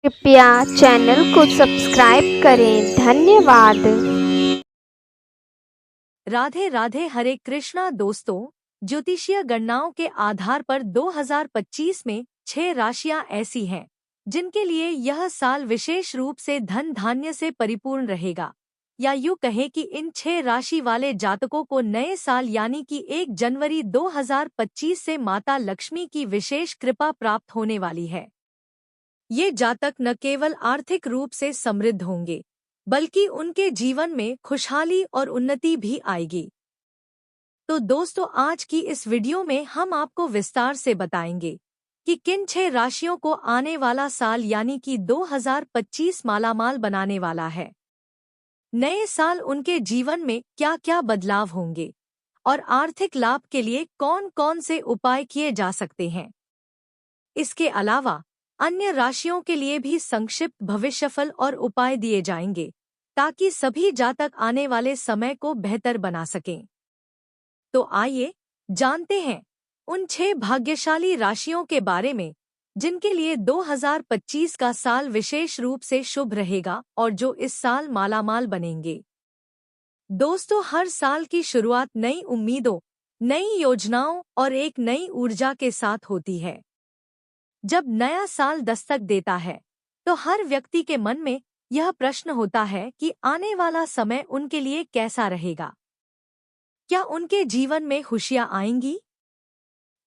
कृपया चैनल को सब्सक्राइब करें। धन्यवाद। राधे राधे। हरे कृष्णा दोस्तों, ज्योतिषीय गणनाओं के आधार पर 2025 में 6 राशियां ऐसी हैं जिनके लिए यह साल विशेष रूप से धन धान्य से परिपूर्ण रहेगा। या यूं कहें कि इन 6 राशि वाले जातकों को नए साल यानी कि 1 जनवरी 2025 से माता लक्ष्मी की विशेष कृपा प्राप्त होने वाली है। ये जातक न केवल आर्थिक रूप से समृद्ध होंगे बल्कि उनके जीवन में खुशहाली और उन्नति भी आएगी। तो दोस्तों, आज की इस वीडियो में हम आपको विस्तार से बताएंगे कि किन 6 राशियों को आने वाला साल यानी कि 2025 मालामाल बनाने वाला है। नए साल उनके जीवन में क्या क्या बदलाव होंगे और आर्थिक लाभ के लिए कौन कौन से उपाय किए जा सकते हैं। इसके अलावा अन्य राशियों के लिए भी संक्षिप्त भविष्यफल और उपाय दिए जाएंगे ताकि सभी जातक आने वाले समय को बेहतर बना सकें। तो आइए जानते हैं उन 6 भाग्यशाली राशियों के बारे में जिनके लिए 2025 का साल विशेष रूप से शुभ रहेगा और जो इस साल मालामाल बनेंगे। दोस्तों, हर साल की शुरुआत नई उम्मीदों, नई योजनाओं और एक नई ऊर्जा के साथ होती है। जब नया साल दस्तक देता है तो हर व्यक्ति के मन में यह प्रश्न होता है कि आने वाला समय उनके लिए कैसा रहेगा। क्या उनके जीवन में खुशियां आएंगी?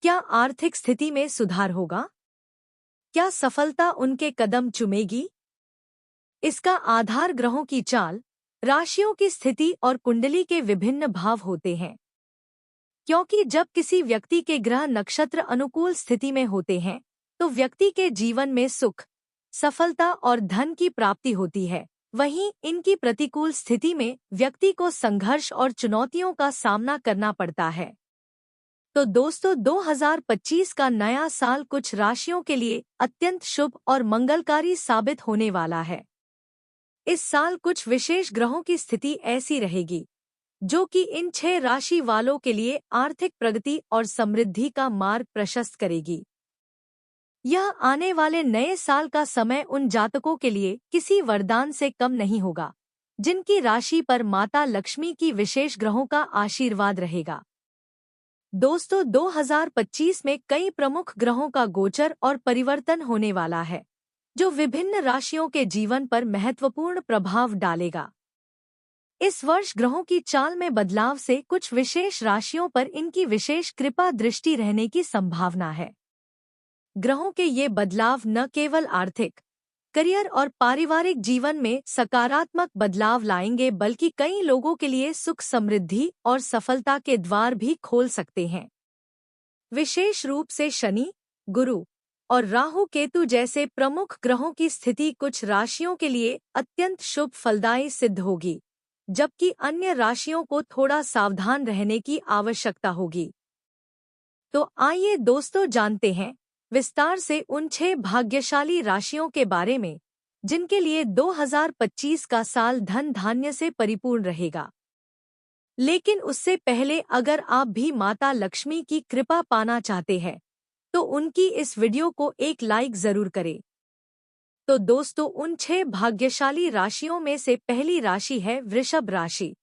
क्या आर्थिक स्थिति में सुधार होगा? क्या सफलता उनके कदम चूमेगी? इसका आधार ग्रहों की चाल, राशियों की स्थिति और कुंडली के विभिन्न भाव होते हैं। क्योंकि जब किसी व्यक्ति के ग्रह नक्षत्र अनुकूल स्थिति में होते हैं तो व्यक्ति के जीवन में सुख, सफलता और धन की प्राप्ति होती है। वहीं इनकी प्रतिकूल स्थिति में व्यक्ति को संघर्ष और चुनौतियों का सामना करना पड़ता है। तो दोस्तों, 2025 का नया साल कुछ राशियों के लिए अत्यंत शुभ और मंगलकारी साबित होने वाला है। इस साल कुछ विशेष ग्रहों की स्थिति ऐसी रहेगी जो कि इन 6 राशि वालों के लिए आर्थिक प्रगति और समृद्धि का मार्ग प्रशस्त करेगी। यह आने वाले नए साल का समय उन जातकों के लिए किसी वरदान से कम नहीं होगा जिनकी राशि पर माता लक्ष्मी की विशेष ग्रहों का आशीर्वाद रहेगा। दोस्तों, 2025 में कई प्रमुख ग्रहों का गोचर और परिवर्तन होने वाला है जो विभिन्न राशियों के जीवन पर महत्वपूर्ण प्रभाव डालेगा। इस वर्ष ग्रहों की चाल में बदलाव से कुछ विशेष राशियों पर इनकी विशेष कृपा दृष्टि रहने की संभावना है। ग्रहों के ये बदलाव न केवल आर्थिक, करियर और पारिवारिक जीवन में सकारात्मक बदलाव लाएंगे बल्कि कई लोगों के लिए सुख, समृद्धि और सफलता के द्वार भी खोल सकते हैं। विशेष रूप से शनि, गुरु और राहु केतु जैसे प्रमुख ग्रहों की स्थिति कुछ राशियों के लिए अत्यंत शुभ फलदायी सिद्ध होगी, जबकि अन्य राशियों को थोड़ा सावधान रहने की आवश्यकता होगी। तो आइए दोस्तों, जानते हैं विस्तार से उन 6 भाग्यशाली राशियों के बारे में जिनके लिए 2025 का साल धन धान्य से परिपूर्ण रहेगा। लेकिन उससे पहले अगर आप भी माता लक्ष्मी की कृपा पाना चाहते हैं तो उनकी इस वीडियो को एक लाइक जरूर करें। तो दोस्तों, उन 6 भाग्यशाली राशियों में से पहली राशि है वृषभ राशि।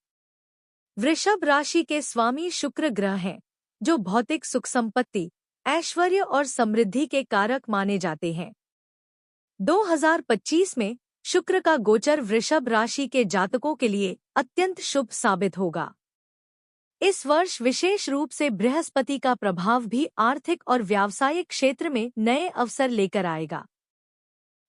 वृषभ राशि के स्वामी शुक्र ग्रह हैं जो भौतिक सुख, संपत्ति, ऐश्वर्य और समृद्धि के कारक माने जाते हैं। 2025 में शुक्र का गोचर वृषभ राशि के जातकों के लिए अत्यंत शुभ साबित होगा। इस वर्ष विशेष रूप से बृहस्पति का प्रभाव भी आर्थिक और व्यावसायिक क्षेत्र में नए अवसर लेकर आएगा।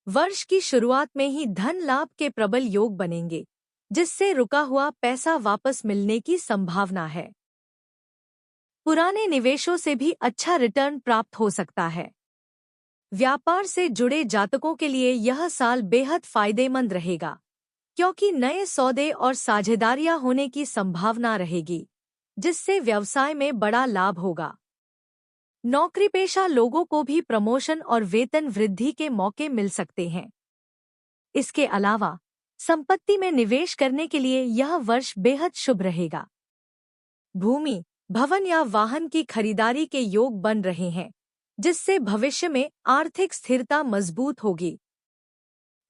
वर्ष की शुरुआत में ही धन लाभ के प्रबल योग बनेंगे जिससे रुका हुआ पैसा वापस मिलने की संभावना है। पुराने निवेशों से भी अच्छा रिटर्न प्राप्त हो सकता है। व्यापार से जुड़े जातकों के लिए यह साल बेहद फायदेमंद रहेगा क्योंकि नए सौदे और साझेदारियां होने की संभावना रहेगी जिससे व्यवसाय में बड़ा लाभ होगा। नौकरीपेशा लोगों को भी प्रमोशन और वेतन वृद्धि के मौके मिल सकते हैं। इसके अलावा संपत्ति में निवेश करने के लिए यह वर्ष बेहद शुभ रहेगा। भूमि, भवन या वाहन की खरीदारी के योग बन रहे हैं जिससे भविष्य में आर्थिक स्थिरता मजबूत होगी।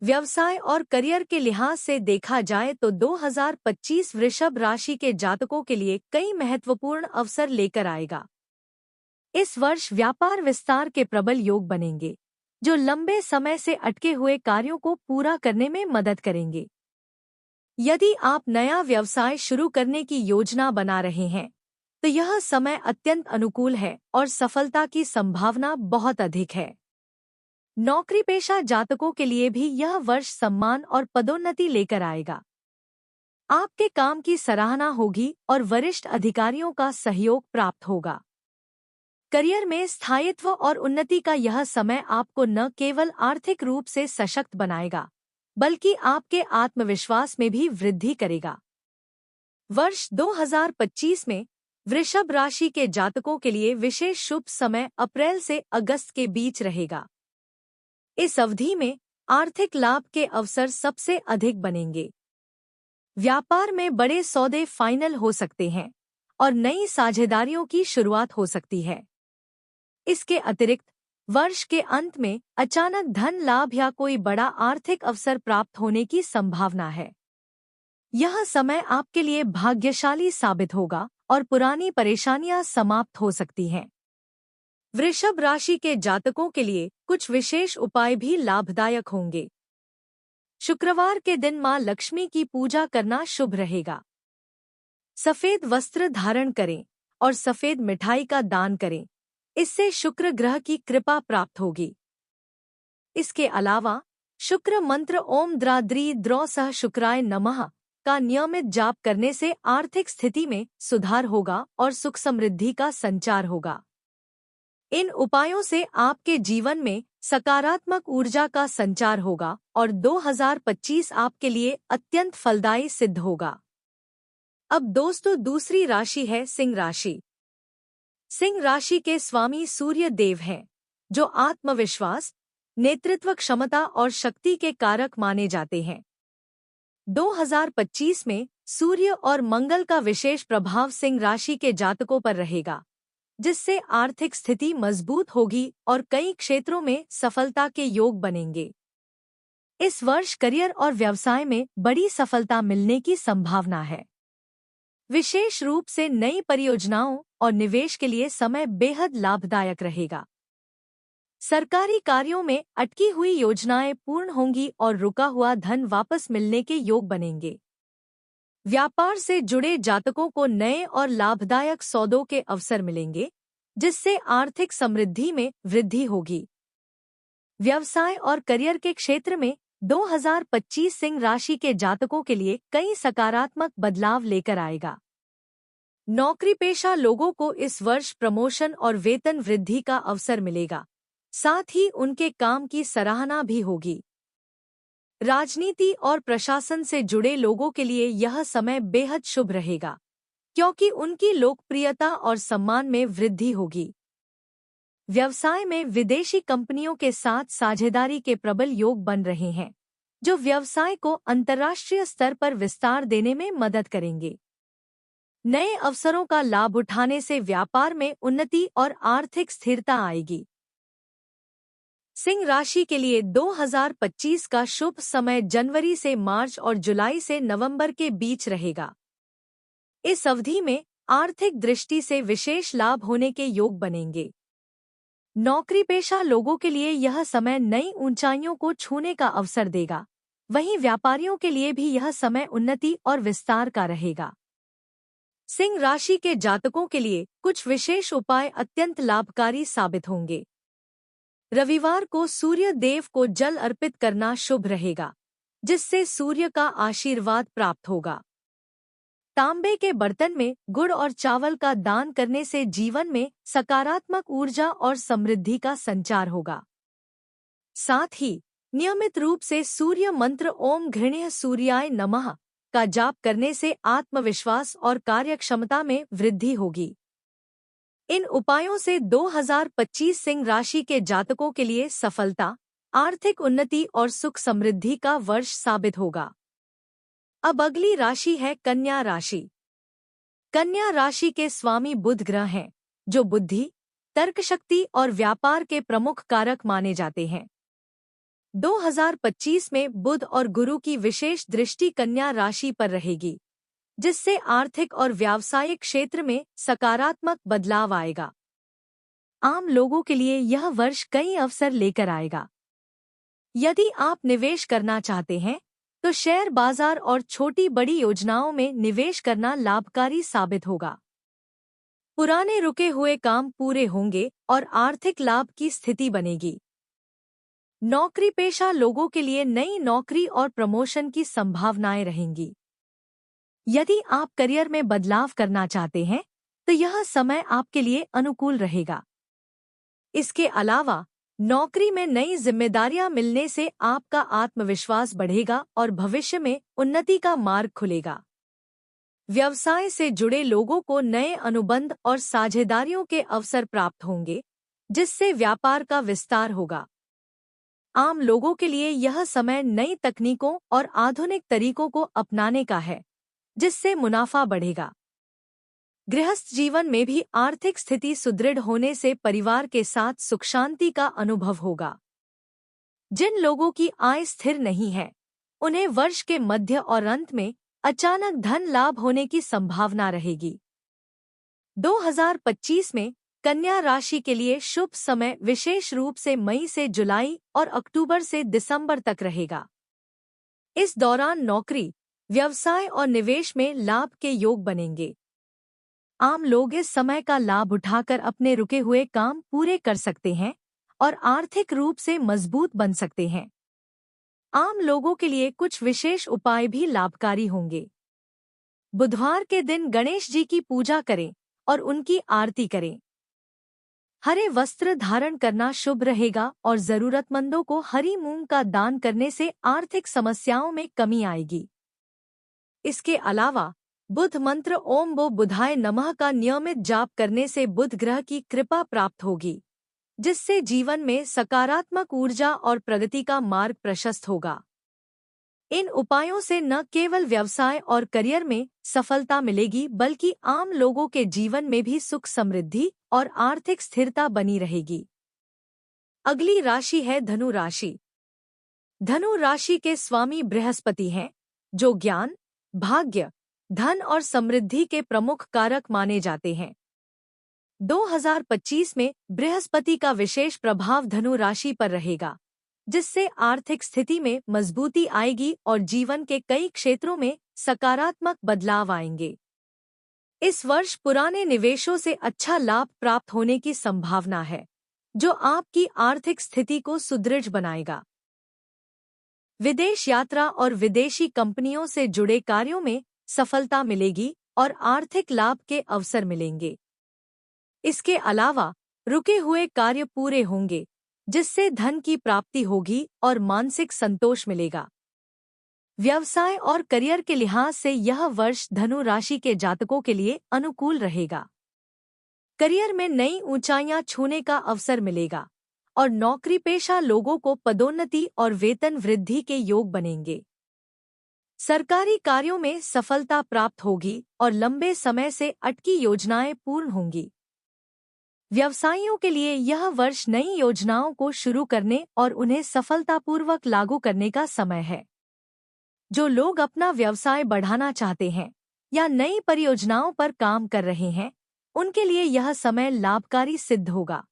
व्यवसाय और करियर के लिहाज से देखा जाए तो 2025 वृषभ राशि के जातकों के लिए कई महत्वपूर्ण अवसर लेकर आएगा। इस वर्ष व्यापार विस्तार के प्रबल योग बनेंगे, जो लंबे समय से अटके हुए कार्यों को पूरा करने में मदद करेंगे। यदि आप नया व्यवसाय शुरू करने की योजना बना रहे हैं, तो यह समय अत्यंत अनुकूल है और सफलता की संभावना बहुत अधिक है। नौकरी पेशा जातकों के लिए भी यह वर्ष सम्मान और पदोन्नति लेकर आएगा। आपके काम की सराहना होगी और वरिष्ठ अधिकारियों का सहयोग प्राप्त होगा। करियर में स्थायित्व और उन्नति का यह समय आपको न केवल आर्थिक रूप से सशक्त बनाएगा, बल्कि आपके आत्मविश्वास में भी वृद्धि करेगा। वर्ष 2025 में वृषभ राशि के जातकों के लिए विशेष शुभ समय अप्रैल से अगस्त के बीच रहेगा। इस अवधि में आर्थिक लाभ के अवसर सबसे अधिक बनेंगे। व्यापार में बड़े सौदे फाइनल हो सकते हैं और नई साझेदारियों की शुरुआत हो सकती है। इसके अतिरिक्त वर्ष के अंत में अचानक धन लाभ या कोई बड़ा आर्थिक अवसर प्राप्त होने की संभावना है। यह समय आपके लिए भाग्यशाली साबित होगा और पुरानी परेशानियां समाप्त हो सकती हैं। वृषभ राशि के जातकों के लिए कुछ विशेष उपाय भी लाभदायक होंगे। शुक्रवार के दिन मां लक्ष्मी की पूजा करना शुभ रहेगा। सफेद वस्त्र धारण करें और सफेद मिठाई का दान करें, इससे शुक्र ग्रह की कृपा प्राप्त होगी। इसके अलावा शुक्र मंत्र ओम द्राद्री द्रौ सह शुक्राय नमः का नियमित जाप करने से आर्थिक स्थिति में सुधार होगा और सुख समृद्धि का संचार होगा। इन उपायों से आपके जीवन में सकारात्मक ऊर्जा का संचार होगा और 2025 आपके लिए अत्यंत फलदायी सिद्ध होगा। अब दोस्तों, दूसरी राशि है सिंह राशि। सिंह राशि के स्वामी सूर्य देव हैं, जो आत्मविश्वास, नेतृत्व क्षमता और शक्ति के कारक माने जाते हैं। 2025 में सूर्य और मंगल का विशेष प्रभाव सिंह राशि के जातकों पर रहेगा, जिससे आर्थिक स्थिति मजबूत होगी और कई क्षेत्रों में सफलता के योग बनेंगे। इस वर्ष करियर और व्यवसाय में बड़ी सफलता मिलने की संभावना है। विशेष रूप से नई परियोजनाओं और निवेश के लिए समय बेहद लाभदायक रहेगा। सरकारी कार्यों में अटकी हुई योजनाएं पूर्ण होंगी और रुका हुआ धन वापस मिलने के योग बनेंगे। व्यापार से जुड़े जातकों को नए और लाभदायक सौदों के अवसर मिलेंगे, जिससे आर्थिक समृद्धि में वृद्धि होगी। व्यवसाय और करियर के क्षेत्र में 2025 सिंह राशि के जातकों के लिए कई सकारात्मक बदलाव लेकर आएगा। नौकरी पेशा लोगों को इस वर्ष प्रमोशन और वेतन वृद्धि का अवसर मिलेगा, साथ ही उनके काम की सराहना भी होगी। राजनीति और प्रशासन से जुड़े लोगों के लिए यह समय बेहद शुभ रहेगा, क्योंकि उनकी लोकप्रियता और सम्मान में वृद्धि होगी। व्यवसाय में विदेशी कंपनियों के साथ साझेदारी के प्रबल योग बन रहे हैं, जो व्यवसाय को अंतर्राष्ट्रीय स्तर पर विस्तार देने में मदद करेंगे। नए अवसरों का लाभ उठाने से व्यापार में उन्नति और आर्थिक स्थिरता आएगी। सिंह राशि के लिए 2025 का शुभ समय जनवरी से मार्च और जुलाई से नवंबर के बीच रहेगा। इस अवधि में आर्थिक दृष्टि से विशेष लाभ होने के योग बनेंगे। नौकरी पेशा लोगों के लिए यह समय नई ऊंचाइयों को छूने का अवसर देगा। वहीं व्यापारियों के लिए भी यह समय उन्नति और विस्तार का रहेगा। सिंह राशि के जातकों के लिए कुछ विशेष उपाय अत्यंत लाभकारी साबित होंगे। रविवार को सूर्य देव को जल अर्पित करना शुभ रहेगा, जिससे सूर्य का आशीर्वाद प्राप्त होगा। तांबे के बर्तन में गुड़ और चावल का दान करने से जीवन में सकारात्मक ऊर्जा और समृद्धि का संचार होगा। साथ ही नियमित रूप से सूर्य मंत्र ओम घृण्य सूर्याय नमः का जाप करने से आत्मविश्वास और कार्यक्षमता में वृद्धि होगी। इन उपायों से 2025 सिंह राशि के जातकों के लिए सफलता, आर्थिक उन्नति और सुख समृद्धि का वर्ष साबित होगा। अब अगली राशि है कन्या राशि। कन्या राशि के स्वामी बुध ग्रह हैं, जो बुद्धि, तर्कशक्ति और व्यापार के प्रमुख कारक माने जाते हैं। 2025 में बुध और गुरु की विशेष दृष्टि कन्या राशि पर रहेगी, जिससे आर्थिक और व्यावसायिक क्षेत्र में सकारात्मक बदलाव आएगा। आम लोगों के लिए यह वर्ष कई अवसर लेकर आएगा। यदि आप निवेश करना चाहते हैं तो शेयर बाजार और छोटी बड़ी योजनाओं में निवेश करना लाभकारी साबित होगा। पुराने रुके हुए काम पूरे होंगे और आर्थिक लाभ की स्थिति बनेगी। नौकरी पेशा लोगों के लिए नई नौकरी और प्रमोशन की संभावनाएं रहेंगी। यदि आप करियर में बदलाव करना चाहते हैं तो यह समय आपके लिए अनुकूल रहेगा। इसके अलावा नौकरी में नई जिम्मेदारियां मिलने से आपका आत्मविश्वास बढ़ेगा और भविष्य में उन्नति का मार्ग खुलेगा। व्यवसाय से जुड़े लोगों को नए अनुबंध और साझेदारियों के अवसर प्राप्त होंगे, जिससे व्यापार का विस्तार होगा। आम लोगों के लिए यह समय नई तकनीकों और आधुनिक तरीकों को अपनाने का है, जिससे मुनाफा बढ़ेगा। गृहस्थ जीवन में भी आर्थिक स्थिति सुदृढ़ होने से परिवार के साथ सुख शांति का अनुभव होगा। जिन लोगों की आय स्थिर नहीं है, उन्हें वर्ष के मध्य और अंत में अचानक धन लाभ होने की संभावना रहेगी। 2025 में कन्या राशि के लिए शुभ समय विशेष रूप से मई से जुलाई और अक्टूबर से दिसंबर तक रहेगा। इस दौरान नौकरी, व्यवसाय और निवेश में लाभ के योग बनेंगे। आम लोग इस समय का लाभ उठाकर अपने रुके हुए काम पूरे कर सकते हैं और आर्थिक रूप से मजबूत बन सकते हैं। आम लोगों के लिए कुछ विशेष उपाय भी लाभकारी होंगे। बुधवार के दिन गणेश जी की पूजा करें और उनकी आरती करें। हरे वस्त्र धारण करना शुभ रहेगा और जरूरतमंदों को हरी मूंग का दान करने से आर्थिक समस्याओं में कमी आएगी। इसके अलावा बुध मंत्र ओम वो बुधाय नमः का नियमित जाप करने से बुध ग्रह की कृपा प्राप्त होगी, जिससे जीवन में सकारात्मक ऊर्जा और प्रगति का मार्ग प्रशस्त होगा। इन उपायों से न केवल व्यवसाय और करियर में सफलता मिलेगी, बल्कि आम लोगों के जीवन में भी सुख समृद्धि और आर्थिक स्थिरता बनी रहेगी। अगली राशि है धनु राशि। धनु राशि के स्वामी बृहस्पति हैं, जो ज्ञान, भाग्य, धन और समृद्धि के प्रमुख कारक माने जाते हैं। 2025 में बृहस्पति का विशेष प्रभाव धनु राशि पर रहेगा, जिससे आर्थिक स्थिति में मजबूती आएगी और जीवन के कई क्षेत्रों में सकारात्मक बदलाव आएंगे। इस वर्ष पुराने निवेशों से अच्छा लाभ प्राप्त होने की संभावना है, जो आपकी आर्थिक स्थिति को सुदृढ़ बनाएगा। विदेश यात्रा और विदेशी कंपनियों से जुड़े कार्यों में सफलता मिलेगी और आर्थिक लाभ के अवसर मिलेंगे। इसके अलावा रुके हुए कार्य पूरे होंगे, जिससे धन की प्राप्ति होगी और मानसिक संतोष मिलेगा। व्यवसाय और करियर के लिहाज से यह वर्ष धनु राशि के जातकों के लिए अनुकूल रहेगा। करियर में नई ऊंचाइयां छूने का अवसर मिलेगा और नौकरी पेशा लोगों को पदोन्नति और वेतन वृद्धि के योग बनेंगे। सरकारी कार्यों में सफलता प्राप्त होगी और लंबे समय से अटकी योजनाएं पूर्ण होंगी। व्यवसायियों के लिए यह वर्ष नई योजनाओं को शुरू करने और उन्हें सफलतापूर्वक लागू करने का समय है। जो लोग अपना व्यवसाय बढ़ाना चाहते हैं या नई परियोजनाओं पर काम कर रहे हैं, उनके लिए यह समय लाभकारी सिद्ध होगा।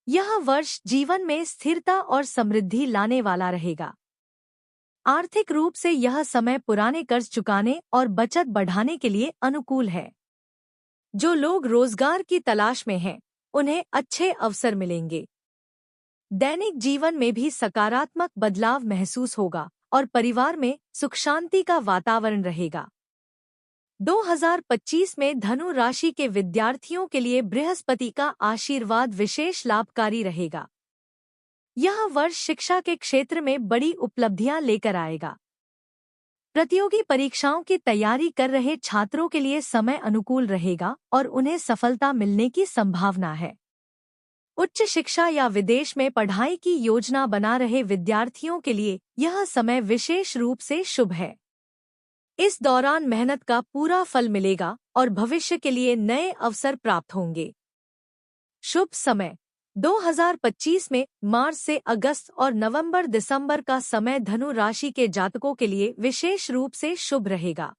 यह वर्ष जीवन में स्थिरता और समृद्धि लाने वाला रहेगा। आर्थिक रूप से यह समय पुराने कर्ज चुकाने और बचत बढ़ाने के लिए अनुकूल है। जो लोग रोजगार की तलाश में हैं, उन्हें अच्छे अवसर मिलेंगे। दैनिक जीवन में भी सकारात्मक बदलाव महसूस होगा और परिवार में सुख शांति का वातावरण रहेगा। 2025 में धनु राशि के विद्यार्थियों के लिए बृहस्पति का आशीर्वाद विशेष लाभकारी रहेगा। यह वर्ष शिक्षा के क्षेत्र में बड़ी उपलब्धियां लेकर आएगा। प्रतियोगी परीक्षाओं की तैयारी कर रहे छात्रों के लिए समय अनुकूल रहेगा और उन्हें सफलता मिलने की संभावना है। उच्च शिक्षा या विदेश में पढ़ाई की योजना बना रहे विद्यार्थियों के लिए यह समय विशेष रूप से शुभ है। इस दौरान मेहनत का पूरा फल मिलेगा और भविष्य के लिए नए अवसर प्राप्त होंगे। शुभ समय 2025 में मार्च से अगस्त और नवंबर दिसंबर का समय धनु राशि के जातकों के लिए विशेष रूप से शुभ रहेगा।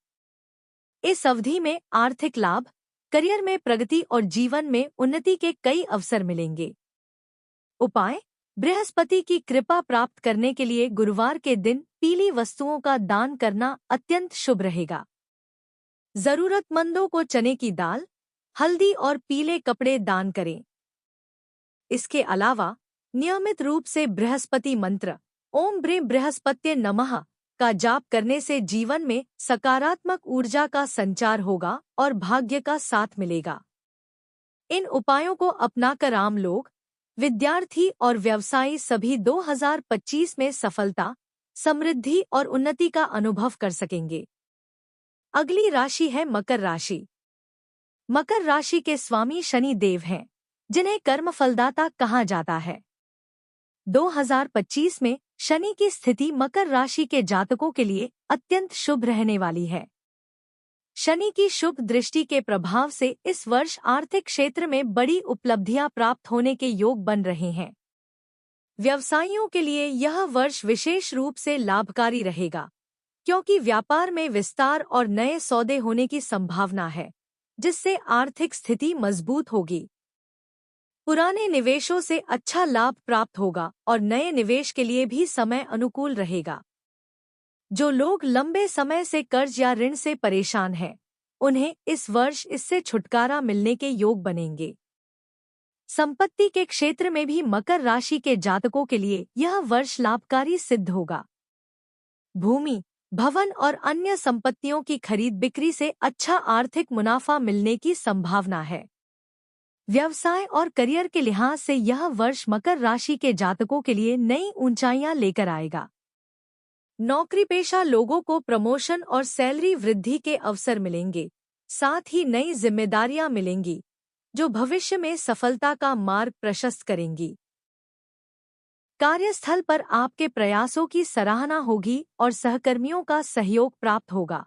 इस अवधि में आर्थिक लाभ, करियर में प्रगति और जीवन में उन्नति के कई अवसर मिलेंगे। उपाय: बृहस्पति की कृपा प्राप्त करने के लिए गुरुवार के दिन पीली वस्तुओं का दान करना अत्यंत शुभ रहेगा। जरूरतमंदों को चने की दाल, हल्दी और पीले कपड़े दान करें। इसके अलावा नियमित रूप से बृहस्पति मंत्र ओम ब्रे बृहस्पत्ये नमः का जाप करने से जीवन में सकारात्मक ऊर्जा का संचार होगा और भाग्य का साथ मिलेगा। इन उपायों को अपनाकर आम लोग, विद्यार्थी और व्यवसायी सभी 2025 में सफलता, समृद्धि और उन्नति का अनुभव कर सकेंगे। अगली राशि है मकर राशि। मकर राशि के स्वामी शनि देव हैं, जिन्हें कर्मफलदाता कहा जाता है। 2025 में शनि की स्थिति मकर राशि के जातकों के लिए अत्यंत शुभ रहने वाली है। शनि की शुभ दृष्टि के प्रभाव से इस वर्ष आर्थिक क्षेत्र में बड़ी उपलब्धियां प्राप्त होने के योग बन रहे हैं। व्यवसायियों के लिए यह वर्ष विशेष रूप से लाभकारी रहेगा, क्योंकि व्यापार में विस्तार और नए सौदे होने की संभावना है, जिससे आर्थिक स्थिति मजबूत होगी। पुराने निवेशों से अच्छा लाभ प्राप्त होगा और नए निवेश के लिए भी समय अनुकूल रहेगा। जो लोग लंबे समय से कर्ज या ऋण से परेशान हैं, उन्हें इस वर्ष इससे छुटकारा मिलने के योग बनेंगे। संपत्ति के क्षेत्र में भी मकर राशि के जातकों के लिए यह वर्ष लाभकारी सिद्ध होगा। भूमि, भवन और अन्य संपत्तियों की खरीद बिक्री से अच्छा आर्थिक मुनाफा मिलने की संभावना है। व्यवसाय और करियर के लिहाज से यह वर्ष मकर राशि के जातकों के लिए नई ऊंचाइयां लेकर आएगा। नौकरी पेशा लोगों को प्रमोशन और सैलरी वृद्धि के अवसर मिलेंगे, साथ ही नई जिम्मेदारियां मिलेंगी, जो भविष्य में सफलता का मार्ग प्रशस्त करेंगी। कार्यस्थल पर आपके प्रयासों की सराहना होगी और सहकर्मियों का सहयोग प्राप्त होगा,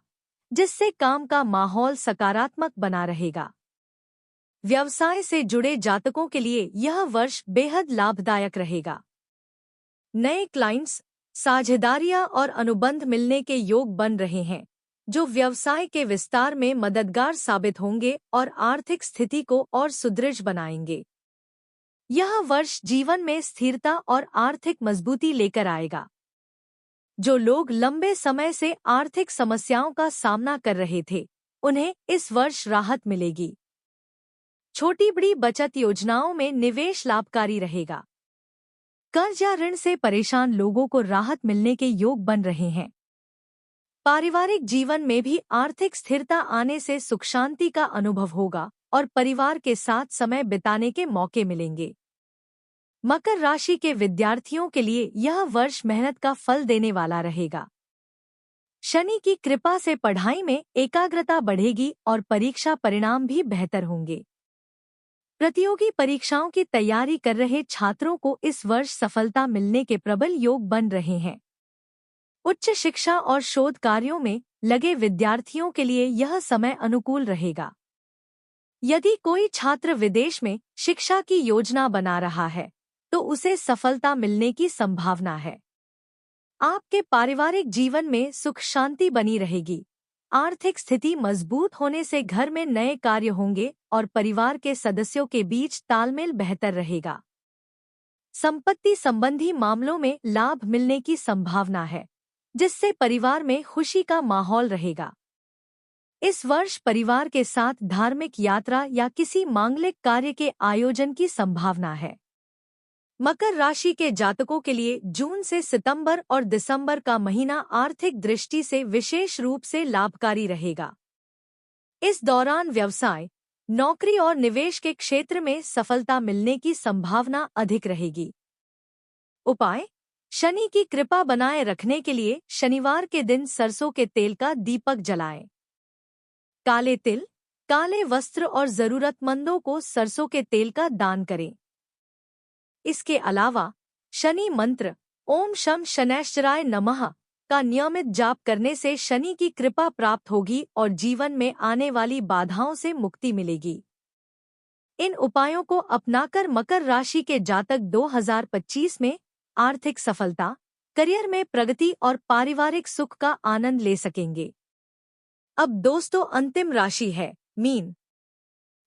जिससे काम का माहौल सकारात्मक बना रहेगा। व्यवसाय से जुड़े जातकों के लिए यह वर्ष बेहद लाभदायक रहेगा। नए क्लाइंट्स, साझेदारियां और अनुबंध मिलने के योग बन रहे हैं, जो व्यवसाय के विस्तार में मददगार साबित होंगे और आर्थिक स्थिति को और सुदृढ़ बनाएंगे। यह वर्ष जीवन में स्थिरता और आर्थिक मजबूती लेकर आएगा। जो लोग लंबे समय से आर्थिक समस्याओं का सामना कर रहे थे, उन्हें इस वर्ष राहत मिलेगी। छोटी बड़ी बचत योजनाओं में निवेश लाभकारी रहेगा। कर्ज या ऋण से परेशान लोगों को राहत मिलने के योग बन रहे हैं। पारिवारिक जीवन में भी आर्थिक स्थिरता आने से सुख शांति का अनुभव होगा और परिवार के साथ समय बिताने के मौके मिलेंगे। मकर राशि के विद्यार्थियों के लिए यह वर्ष मेहनत का फल देने वाला रहेगा। शनि की कृपा से पढ़ाई में एकाग्रता बढ़ेगी और परीक्षा परिणाम भी बेहतर होंगे। प्रतियोगी परीक्षाओं की तैयारी कर रहे छात्रों को इस वर्ष सफलता मिलने के प्रबल योग बन रहे हैं। उच्च शिक्षा और शोध कार्यों में लगे विद्यार्थियों के लिए यह समय अनुकूल रहेगा। यदि कोई छात्र विदेश में शिक्षा की योजना बना रहा है, तो उसे सफलता मिलने की संभावना है। आपके पारिवारिक जीवन में सुख शांति बनी रहेगी। आर्थिक स्थिति मजबूत होने से घर में नए कार्य होंगे और परिवार के सदस्यों के बीच तालमेल बेहतर रहेगा। संपत्ति संबंधी मामलों में लाभ मिलने की संभावना है, जिससे परिवार में खुशी का माहौल रहेगा। इस वर्ष परिवार के साथ धार्मिक यात्रा या किसी मांगलिक कार्य के आयोजन की संभावना है। मकर राशि के जातकों के लिए जून से सितंबर और दिसंबर का महीना आर्थिक दृष्टि से विशेष रूप से लाभकारी रहेगा। इस दौरान व्यवसाय, नौकरी और निवेश के क्षेत्र में सफलता मिलने की संभावना अधिक रहेगी। उपाय: शनि की कृपा बनाए रखने के लिए शनिवार के दिन सरसों के तेल का दीपक जलाएं। काले तिल, काले वस्त्र और जरूरतमंदों को सरसों के तेल का दान करें। इसके अलावा शनि मंत्र ओम शम शनैश्चराय नमः का नियमित जाप करने से शनि की कृपा प्राप्त होगी और जीवन में आने वाली बाधाओं से मुक्ति मिलेगी। इन उपायों को अपनाकर मकर राशि के जातक 2025 में आर्थिक सफलता, करियर में प्रगति और पारिवारिक सुख का आनंद ले सकेंगे। अब दोस्तों अंतिम राशि है मीन।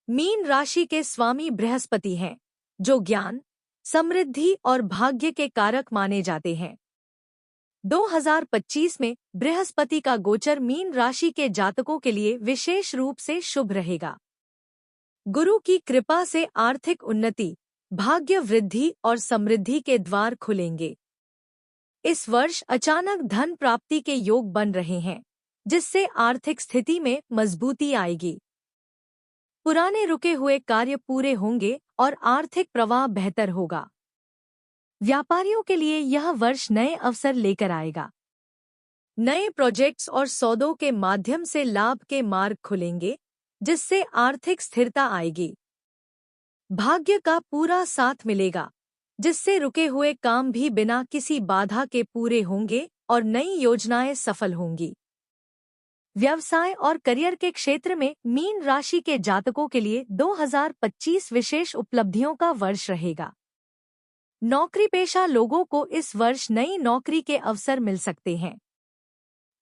मीन राशि के स्वामी बृहस्पति हैं, जो ज्ञान, समृद्धि और भाग्य के कारक माने जाते हैं। 2025 में बृहस्पति का गोचर मीन राशि के जातकों के लिए विशेष रूप से शुभ रहेगा। गुरु की कृपा से आर्थिक उन्नति, भाग्य वृद्धि और समृद्धि के द्वार खुलेंगे। इस वर्ष अचानक धन प्राप्ति के योग बन रहे हैं, जिससे आर्थिक स्थिति में मजबूती आएगी। पुराने रुके हुए कार्य पूरे होंगे और आर्थिक प्रवाह बेहतर होगा। व्यापारियों के लिए यह वर्ष नए अवसर लेकर आएगा। नए प्रोजेक्ट्स और सौदों के माध्यम से लाभ के मार्ग खुलेंगे, जिससे आर्थिक स्थिरता आएगी। भाग्य का पूरा साथ मिलेगा, जिससे रुके हुए काम भी बिना किसी बाधा के पूरे होंगे और नई योजनाएं सफल होंगी। व्यवसाय और करियर के क्षेत्र में मीन राशि के जातकों के लिए 2025 विशेष उपलब्धियों का वर्ष रहेगा। नौकरी पेशा लोगों को इस वर्ष नई नौकरी के अवसर मिल सकते हैं।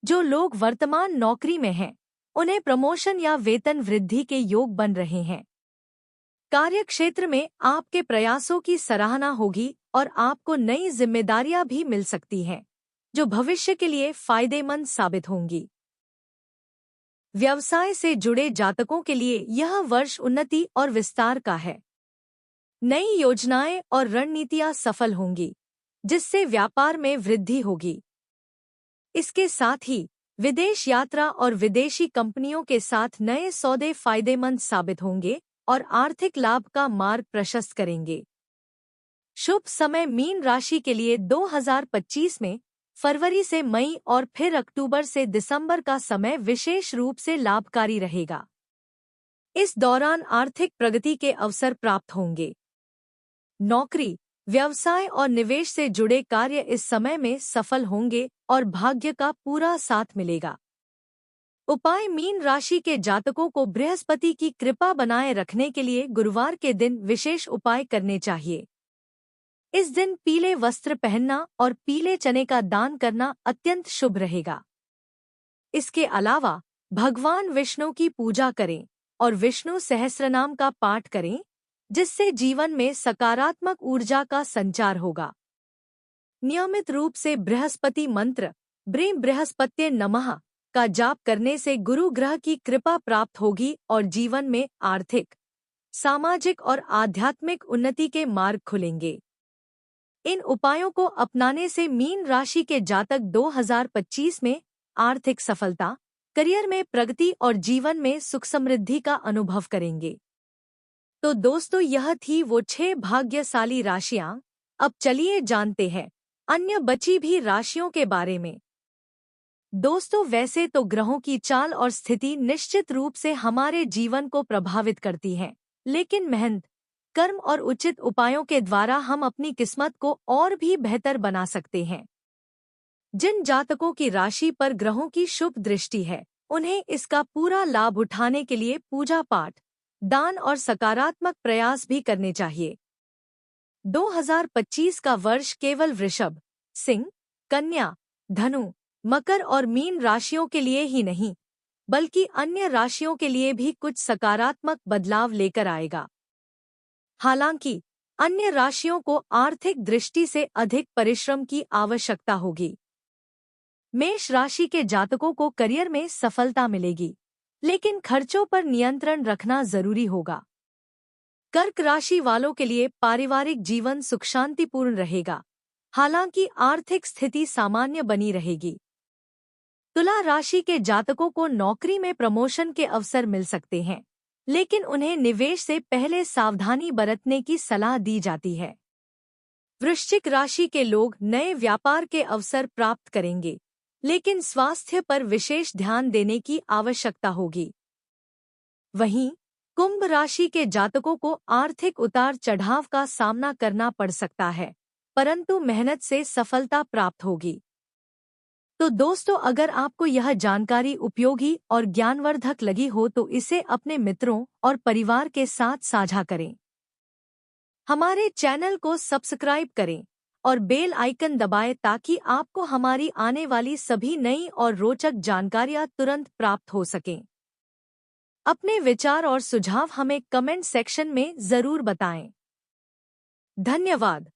जो लोग वर्तमान नौकरी में हैं, उन्हें प्रमोशन या वेतन वृद्धि के योग बन रहे हैं। कार्य क्षेत्र में आपके प्रयासों की सराहना होगी और आपको नई जिम्मेदारियां भी मिल सकती हैं, जो भविष्य के लिए फायदेमंद साबित होंगी। व्यवसाय से जुड़े जातकों के लिए यह वर्ष उन्नति और विस्तार का है। नई योजनाएं और रणनीतियां सफल होंगी, जिससे व्यापार में वृद्धि होगी। इसके साथ ही विदेश यात्रा और विदेशी कंपनियों के साथ नए सौदे फायदेमंद साबित होंगे और आर्थिक लाभ का मार्ग प्रशस्त करेंगे। शुभ समय मीन राशि के लिए 2025 में फरवरी से मई और फिर अक्टूबर से दिसंबर का समय विशेष रूप से लाभकारी रहेगा। इस दौरान आर्थिक प्रगति के अवसर प्राप्त होंगे। नौकरी, व्यवसाय और निवेश से जुड़े कार्य इस समय में सफल होंगे और भाग्य का पूरा साथ मिलेगा। उपाय मीन राशि के जातकों को बृहस्पति की कृपा बनाए रखने के लिए गुरुवार के दिन विशेष उपाय करने चाहिए। इस दिन पीले वस्त्र पहनना और पीले चने का दान करना अत्यंत शुभ रहेगा। इसके अलावा भगवान विष्णु की पूजा करें और विष्णु सहस्त्रनाम का पाठ करें, जिससे जीवन में सकारात्मक ऊर्जा का संचार होगा। नियमित रूप से बृहस्पति मंत्र ब्रीं बृहस्पत्ये नमः का जाप करने से गुरु ग्रह की कृपा प्राप्त होगी और जीवन में आर्थिक, सामाजिक और आध्यात्मिक उन्नति के मार्ग खुलेंगे। इन उपायों को अपनाने से मीन राशि के जातक 2025 में आर्थिक सफलता, करियर में प्रगति और जीवन में सुख समृद्धि का अनुभव करेंगे। तो दोस्तों यह थी वो 6 भाग्यशाली राशियां। अब चलिए जानते हैं अन्य बची भी राशियों के बारे में। दोस्तों वैसे तो ग्रहों की चाल और स्थिति निश्चित रूप से हमारे जीवन को प्रभावित करती हैं, लेकिन मेहनत, कर्म और उचित उपायों के द्वारा हम अपनी किस्मत को और भी बेहतर बना सकते हैं। जिन जातकों की राशि पर ग्रहों की शुभ दृष्टि है, उन्हें इसका पूरा लाभ उठाने के लिए पूजा पाठ, दान और सकारात्मक प्रयास भी करने चाहिए। 2025 का वर्ष केवल वृषभ, सिंह, कन्या, धनु, मकर और मीन राशियों के लिए ही नहीं, बल्कि अन्य राशियों के लिए भी कुछ सकारात्मक बदलाव लेकर आएगा। हालांकि अन्य राशियों को आर्थिक दृष्टि से अधिक परिश्रम की आवश्यकता होगी। मेष राशि के जातकों को करियर में सफलता मिलेगी, लेकिन खर्चों पर नियंत्रण रखना जरूरी होगा। कर्क राशि वालों के लिए पारिवारिक जीवन सुख शांतिपूर्ण रहेगा, हालांकि आर्थिक स्थिति सामान्य बनी रहेगी। तुला राशि के जातकों को नौकरी में प्रमोशन के अवसर मिल सकते हैं, लेकिन उन्हें निवेश से पहले सावधानी बरतने की सलाह दी जाती है। वृश्चिक राशि के लोग नए व्यापार के अवसर प्राप्त करेंगे, लेकिन स्वास्थ्य पर विशेष ध्यान देने की आवश्यकता होगी। वहीं कुंभ राशि के जातकों को आर्थिक उतार चढ़ाव का सामना करना पड़ सकता है, परंतु मेहनत से सफलता प्राप्त होगी। तो दोस्तों, अगर आपको यह जानकारी उपयोगी और ज्ञानवर्धक लगी हो तो इसे अपने मित्रों और परिवार के साथ साझा करें। हमारे चैनल को सब्सक्राइब करें और बेल आइकन दबाएं ताकि आपको हमारी आने वाली सभी नई और रोचक जानकारियां तुरंत प्राप्त हो सकें। अपने विचार और सुझाव हमें कमेंट सेक्शन में जरूर बताएं। धन्यवाद।